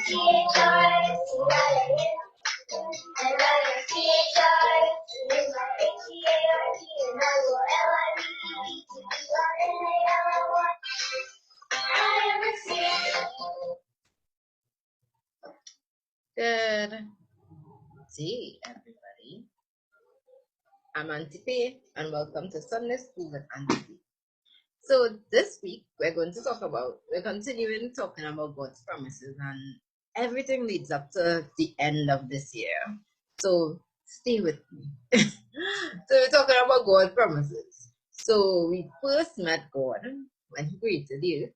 Good day, everybody. I'm Aunty Pé, and welcome to Sunday School with Aunty Pé. So this week we're continuing talking about God's promises, and everything leads up to the end of this year. So stay with me. So we're talking about God's promises. So we first met God when He created the earth,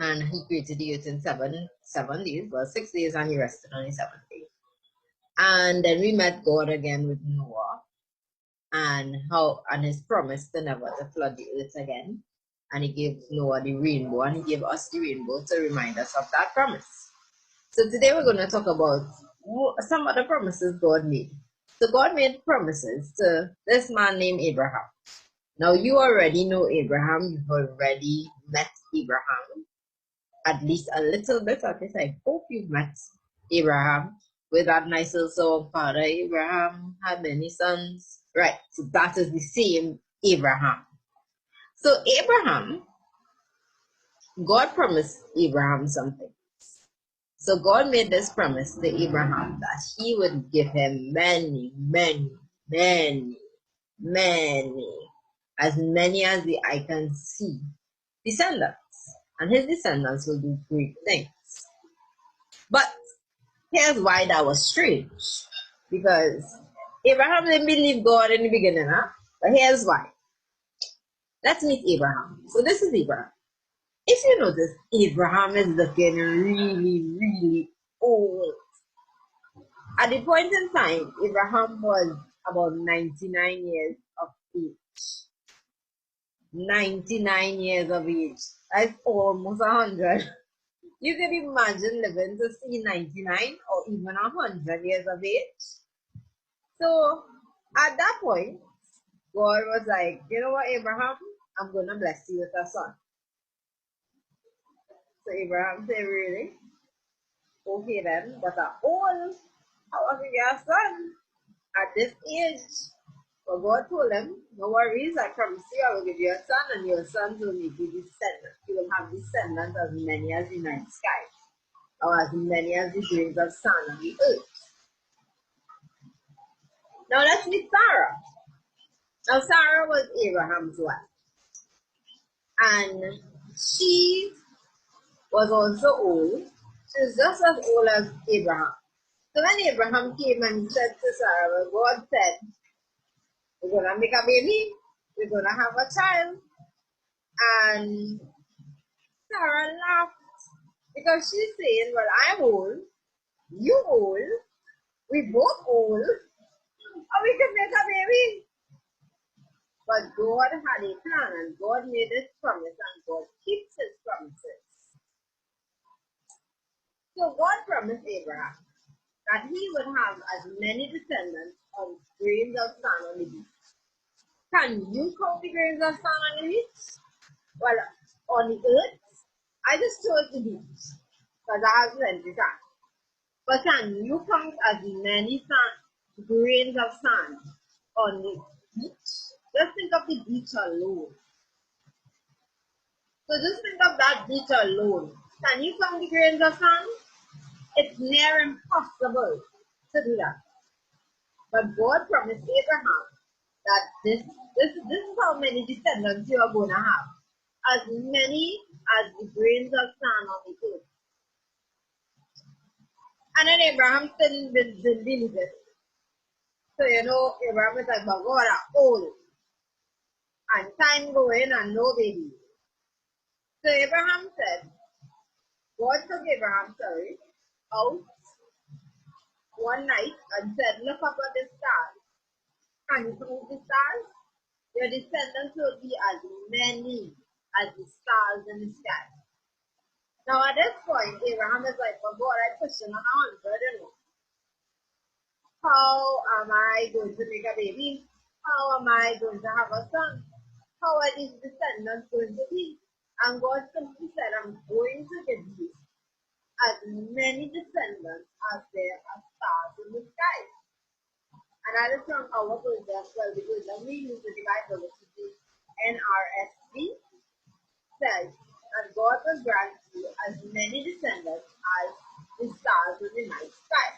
and He created the earth in seven days, well 6 days, and He rested on the seventh day. And then we met God again with Noah and his promise to never to flood the earth again. And He gave Noah the rainbow, and He gave us the rainbow to remind us of that promise. So today we're going to talk about some other promises God made. So God made promises to this man named Abraham. Now you already know Abraham. You've already met Abraham, at least a little bit. At least I hope you've met Abraham with that nice little song, Father Abraham had many sons. Right, so that is the same Abraham. So Abraham, God promised Abraham something. So God made this promise to Abraham that He would give him many, as many as the eye can see, descendants. And his descendants will do great things. But here's why that was strange. Because Abraham didn't believe God in the beginning, huh? But here's why. Let's meet Abraham. So this is Abraham. If you notice, Abraham is looking really old. At the point in time, Abraham was about 99 years of age. 99 years of age. That's almost 100. You can imagine living to see 99 or even 100 years of age. So at that point, God was like, you know what, Abraham? I'm going to bless you with a son. So Abraham said, really? Okay then, but I'm old. How can I get a son at this age? But God told him, no worries, I promise you I will give you a son, and your son will make you descendants. You will have descendants as many as the night sky, or as many as the grains of sand on the earth. Now let's meet Sarah. Now Sarah was Abraham's wife. And she was also old. She was just as old as Abraham. So when Abraham came and said to Sarah, well, God said, we're going to make a baby, we're going to have a child. And Sarah laughed because she's saying, well, I'm old, you old, we both old, and we can make a baby. But God had a plan, and God made His promise, and God keeps His promises. So God promised Abraham that he would have as many descendants of grains of sand on the beach. Can you count the grains of sand on the beach? Well, on the earth, I just chose the beach because I have plenty of sand. But can you count as many grains of sand on the beach? Just think of the beach alone. So just think of that beach alone. Can you count the grains of sand? It's near impossible to do that. But God promised Abraham that this is how many descendants you are going to have. As many as the grains of sand on the earth. And then Abraham still didn't believe it. So, Abraham was like, but God are old. And time going and no baby. So Abraham said, God took Abraham, out one night and said, look up at the stars. Can you count the stars? Your descendants will be as many as the stars in the sky. Now at this point, Abraham is like, well, God, I'm pushing on 100, How am I going to make a baby? How am I going to have a son? How are these descendants going to be? And God simply said, I'm going to give you as many descendants as there are stars in the sky. And I just from our version, well, the version we use in the Bible, which is the NRSV, says, and God will grant you as many descendants as the stars in the night sky.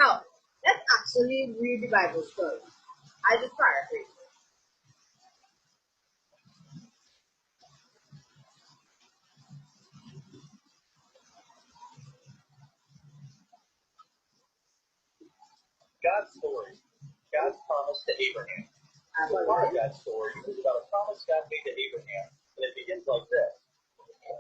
Now, let's actually read the Bible story. I just paraphrase. God's story. God's promise to Abraham. So part of God's story is about a promise God made to Abraham, and it begins like this.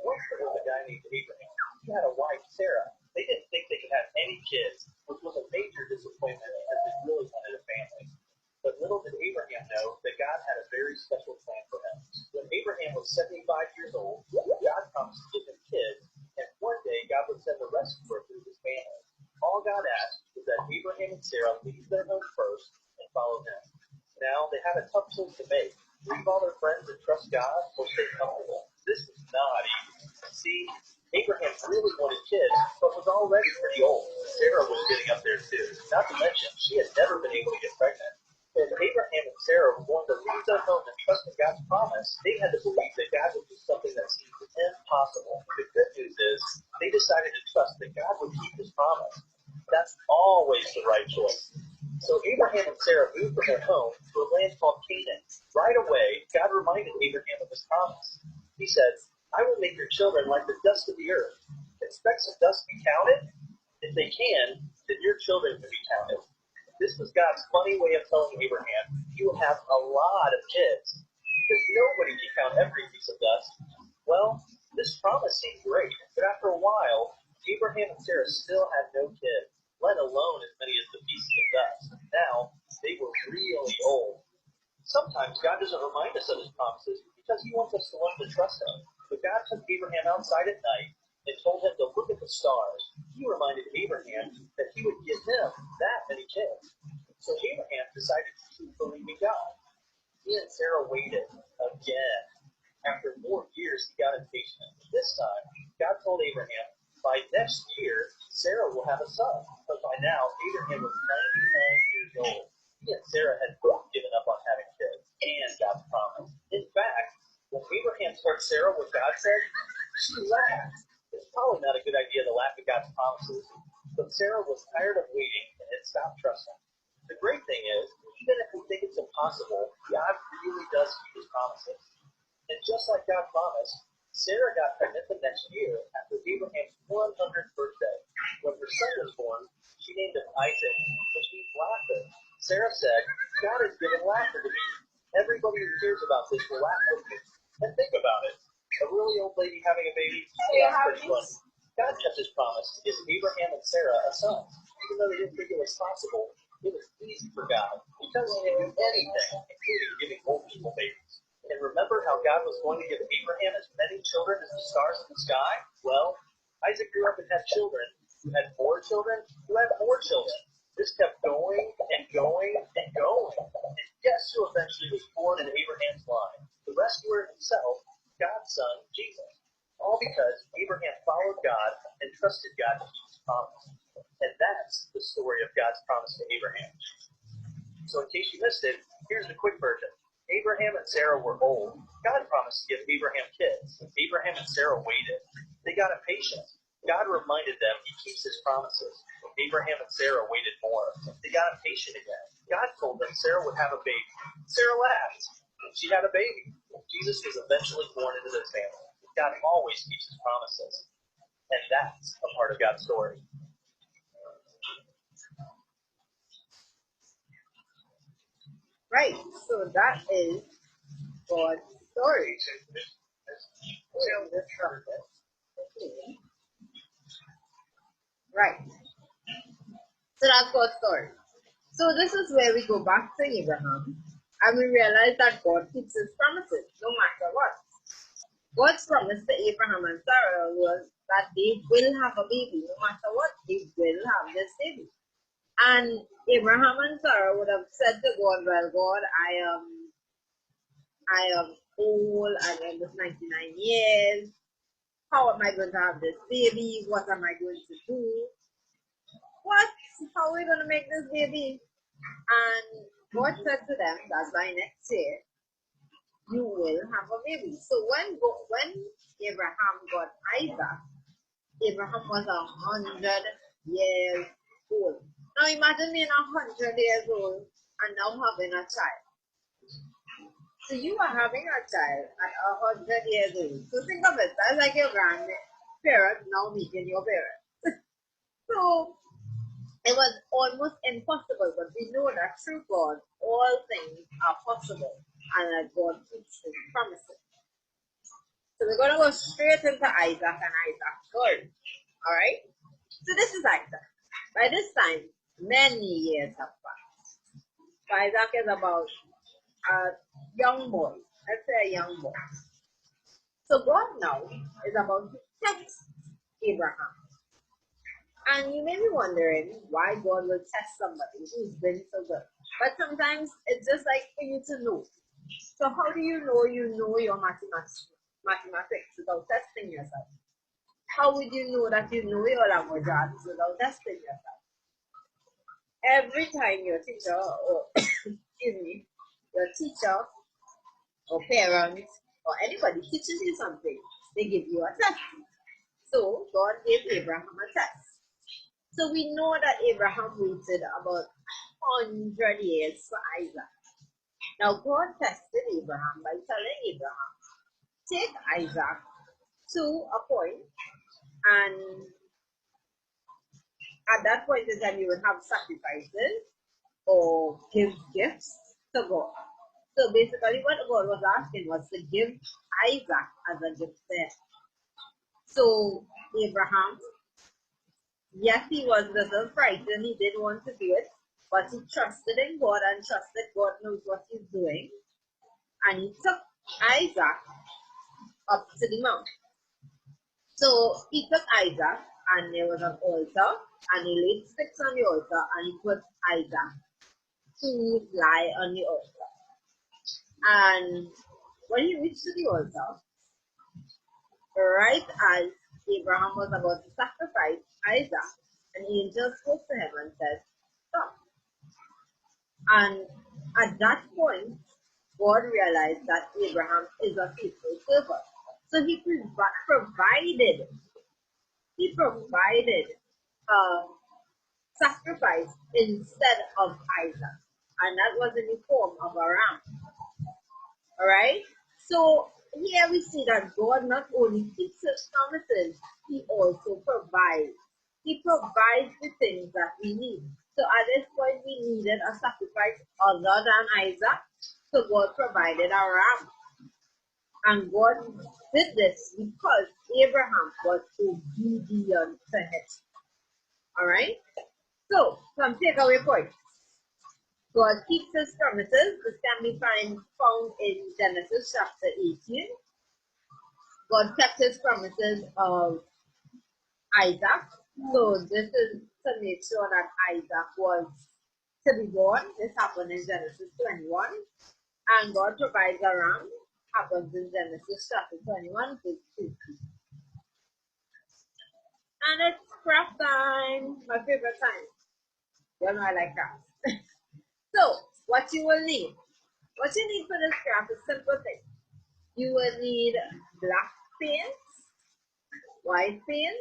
Once there was a guy named Abraham. He had a wife, Sarah. They didn't think they could have any kids, which was a major disappointment as they really wanted a family. But little did Abraham know that God had a very special plan for him. When Abraham was 75 years old, God promised to give him kids, and one day God would send a rescuer through his family. All God asked was that Abraham and Sarah leave their home first and follow him. Now they have a tough choice to make. Leave all their friends and trust God, or stay comfortable. This was not easy. See, Abraham really wanted kids, but was already pretty old. Sarah was getting up there too. Not to mention, she had never been able to get pregnant. If Abraham and Sarah were going to leave their home and trust in God's promise, they had to believe that God would do something that seemed impossible. The good news is, they decided to trust that God would keep his promise. That's always the right choice. So Abraham and Sarah moved from their home to a land called Canaan. Right away, God reminded Abraham of his promise. He said, I will make your children like the dust of the earth. Expect some dust to be counted? If they can, then your children can be counted. This was God's funny way of telling Abraham, you will have a lot of kids, because nobody can count every piece of dust. Well, this promise seemed great, but after a while, Abraham and Sarah still had no kids, let alone as many as the pieces of dust. Now, they were really old. Sometimes God doesn't remind us of his promises because he wants us to learn to trust him. But God took Abraham outside at night and told him to look at the stars. He reminded Abraham that he would give him that many kids. So Abraham decided to believe in God. He and Sarah waited again. After 4 years, he got impatient. This time, God told Abraham, by next year, Sarah will have a son. But by now, Abraham was 99 years old. He and Sarah had both given up on having kids and God's promise. In fact, when Abraham told Sarah what God said, she laughed. It's probably not a good idea to laugh at God's promises, but Sarah was tired of waiting and had stopped trusting. The great thing is, even if we think it's impossible, God really does keep his promises. And just like God promised, Sarah got pregnant the next year after Abraham's 100th birthday. When her son was born, she named him Isaac, which means laughter. Sarah said, God has given laughter to me. Everybody who hears about this will laugh with me. And think about it. A really old lady having a baby, that's pretty funny. God kept his promise to give Abraham and Sarah a son. Even though they didn't think it was possible, it was easy for God because he could do anything, including giving old people babies. And remember how God was going to give Abraham as many children as the stars in the sky? Well, Isaac grew up and had children who had more children who had more children. This kept going and going and going. And guess who eventually was born in Abraham's line? The rescuer himself, God's son, Jesus. All because Abraham followed God and trusted God to keep his promise. And that's the story of God's promise to Abraham. So in case you missed it, here's the quick version. Abraham and Sarah were old. God promised to give Abraham kids. Abraham and Sarah waited. They got impatient. God reminded them he keeps his promises. Abraham and Sarah waited more. They got impatient again. God told them Sarah would have a baby. Sarah laughed. She had a baby. Jesus was eventually born into their family. God always keeps his promises. And that's a part of God's story. Right, so that is God's story. Right, so that's God's story. So this is where we go back to Abraham and we realize that God keeps his promises no matter what. God's promise to Abraham and Sarah was that they will have a baby no matter what. They will have this baby. And Abraham and Sarah would have said to God, well, God, I am old, I am just 99 years. How am I going to have this baby? What am I going to do? What? How are we going to make this baby? And God said to them that by next year, you will have a baby. So when Abraham got Isaac, Abraham was 100 years old. Now imagine being 100 years old and now having a child. So you are having a child at 100 years old. So think of it, that's like your grandparents now meeting your parents. So it was almost impossible, but we know that through God, all things are possible and that God keeps his promises. So we're going to go straight into Isaac and Isaac's story. Alright? So this is Isaac. By this time, many years have passed. So Isaac is about a young boy. Let's say a young boy. So God now is about to test Abraham. And you may be wondering why God will test somebody who's been so good. But sometimes it's just like for you to know. So how do you know your mathematics without testing yourself? How would you know that you know your language arts without testing yourself? Every time your teacher or your teacher or parent or anybody teaches you something, they give you a test. So God gave Abraham a test. So we know that Abraham waited about 100 years for Isaac. Now God tested Abraham by telling Abraham, take Isaac to a point, and at that point in time you would have sacrifices or give gifts to God. So basically what God was asking was to give Isaac as a gift there. So Abraham, yes, he was a little frightened, he didn't want to do it, but he trusted in God and trusted God knows what he's doing. And he took Isaac up to the mount. So he took Isaac and there was an altar and he laid sticks on the altar and he put Isaac to lie on the altar. And when he reached to the altar, right as Abraham was about to sacrifice Isaac, an angel spoke to him and said, stop. And at that point, God realized that Abraham is a faithful servant. So he provided sacrifice instead of Isaac. And that was in the form of a ram. Alright? So here we see that God not only keeps his promises, he also provides. He provides the things that we need. So at this point we needed a sacrifice other than Isaac. So God provided a ram. And God did this because Abraham was obedient to him. Alright? So some takeaway points. God keeps his promises. This can be found in Genesis chapter 18. God kept his promises of Isaac. So this is to make sure that Isaac was to be born. This happened in Genesis 21. And God provides a ram. Happens in Genesis chapter 21, verse 2. And it's craft time. My favorite time. You know I like crafts. So, what you will need. What you need for this craft is simple thing. You will need black paint, white paint,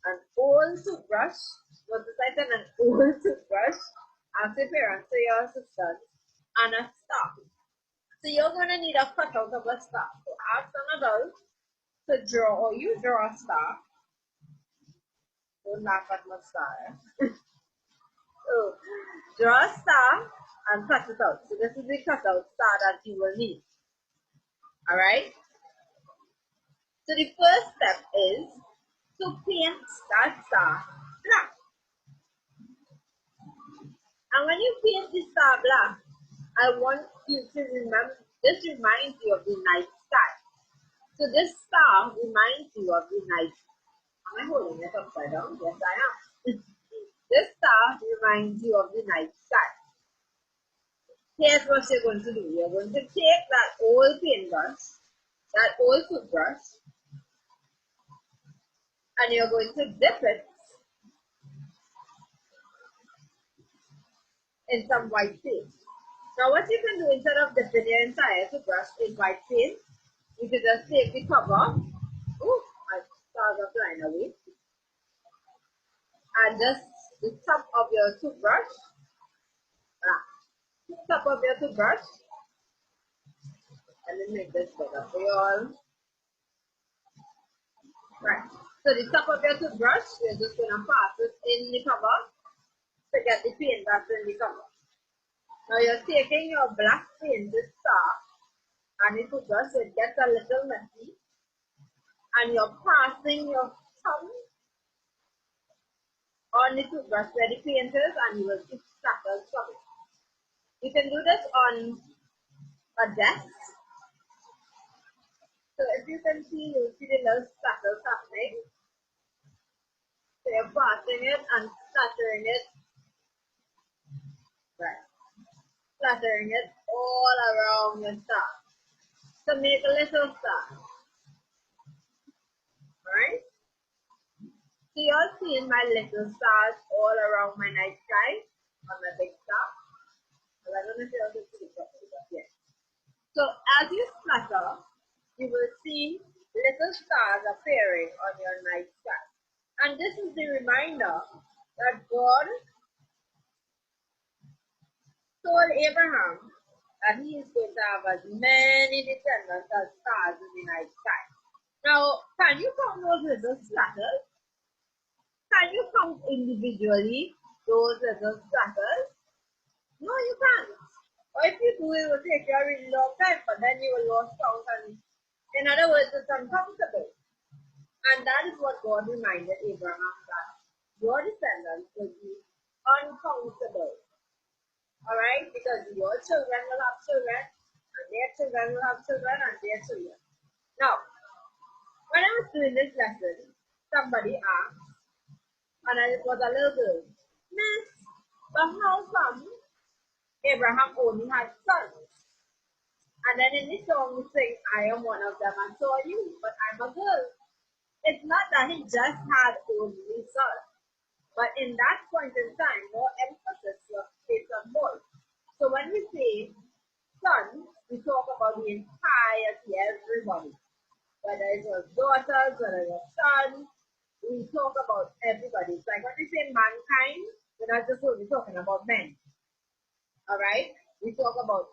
an old toothbrush. Notice I said an old toothbrush. Ask your parents or your assistant. And a star. So you're going to need a cutout of a star. So ask an adult to draw, or you draw a star. Don't laugh at my star. So draw a star and cut it out. So this is the cutout star that you will need. Alright? So the first step is to paint that star black. And when you paint the star black, I want you to remember, this reminds you of the night sky. So this star reminds you of the night. Am I holding it upside down? Yes, I am. This star reminds you of the night sky. Here's what you're going to do. You're going to take that old paintbrush, that old toothbrush, and you're going to dip it in some white paste. Now what you can do instead of dipping your entire toothbrush in white paste, you can just take the cover, my stars are flying away, and just the top of your toothbrush, top of your toothbrush, and then make this better for you all. Right, so the top of your toothbrush, you're just going to pass it in the cover to get the paint that's in the cover. Now you're taking your black painted star and the toothbrush, so it gets a little messy, and you're passing your tongue on the toothbrush where the paint is, and you will see splatters from it. You can do this on a desk. So if you can see, you'll see the little splatters happening. So you're passing it and splattering it. Right. Splattering it all around your star. So make a little star. Alright? So you're seeing my little stars all around my night sky on my big star. Well, I don't know if you're able to see it properly, but yes. So as you splatter, you will see little stars appearing on your night sky. And this is the reminder that God told Abraham that he is going to have as many descendants as stars in the night sky. Now, can you count those little splatters? Can you count individually those little splatters? No, you can't. Or if you do, it will take you a really long time, but then you will lose count, and in other words, it's uncountable. And that is what God reminded Abraham, that your descendants will be uncountable. Alright? Because your children will have children, and their children will have children, and their children. Now, when I was doing this lesson, somebody asked, and it was a little girl, Miss, but how come Abraham only had sons? And then in this song we sing, I am one of them, and so are you, but I'm a girl. It's not that he just had only sons, but in that point in time, more emphasis was placed on boys. So when we say sons, we talk about the entirety, everybody. Whether it was daughters, whether it was sons, we talk about everybody. It's like when we say mankind, we're not just only talking about men. Alright? We talk about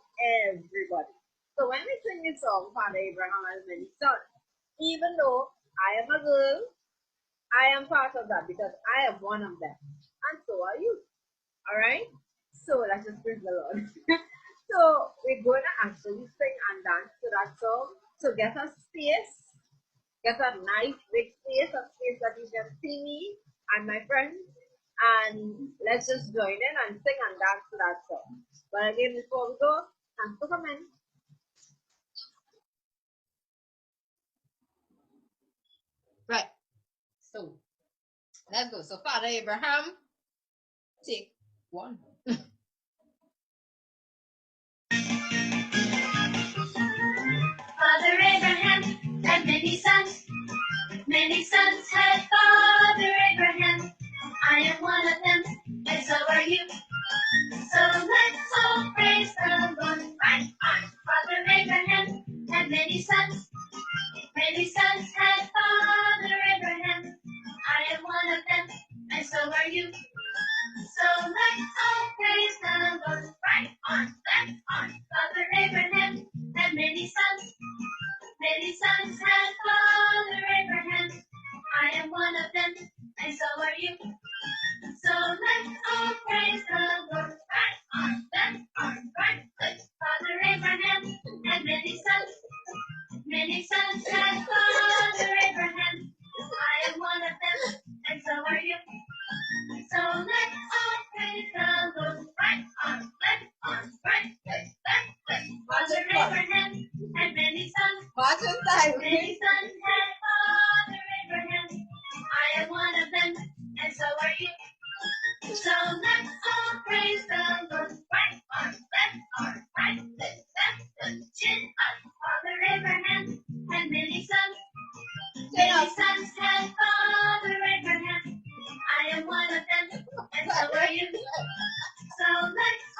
everybody. So when we sing this song, Father Abraham has many sons. Even though I am a girl, I am part of that because I am one of them. And so are you. Alright? So let's just praise the Lord. So we're going to actually sing and dance to that song to get a space, get a nice big space, a space that you can see me and my friends. And let's just join in and sing and dance to that song. But again, before we go, thanks for coming. Right. So let's go. So Father Abraham, take one. Father Abraham had many sons. Many sons had Father Abraham. I am one of them, and so are you. So let's all praise the Lord. Right on. Father Abraham had many sons. Many sons had Father Abraham. I am one of them, and so are you. So let's all praise the Lord. Right on. Left on. Father Abraham had many sons. Many sons had Father Abraham. I am one of them, and so are you. So let's all praise the Lord. Right on, left on, right, left. Father Abraham had many sons. Many sons had Father Abraham. I am one of them, and so are you. So let's all praise the Lord. Right on, left on, right, left, left, left. Father Abraham had many sons. Many sons had Father Abraham. I am one of them, and so are you. So let's all praise the Lord. Right on, left on, right, left, left, left. Chin up. Father Abraham had many sons. Many sons had Father want a friend, and so are you. So let's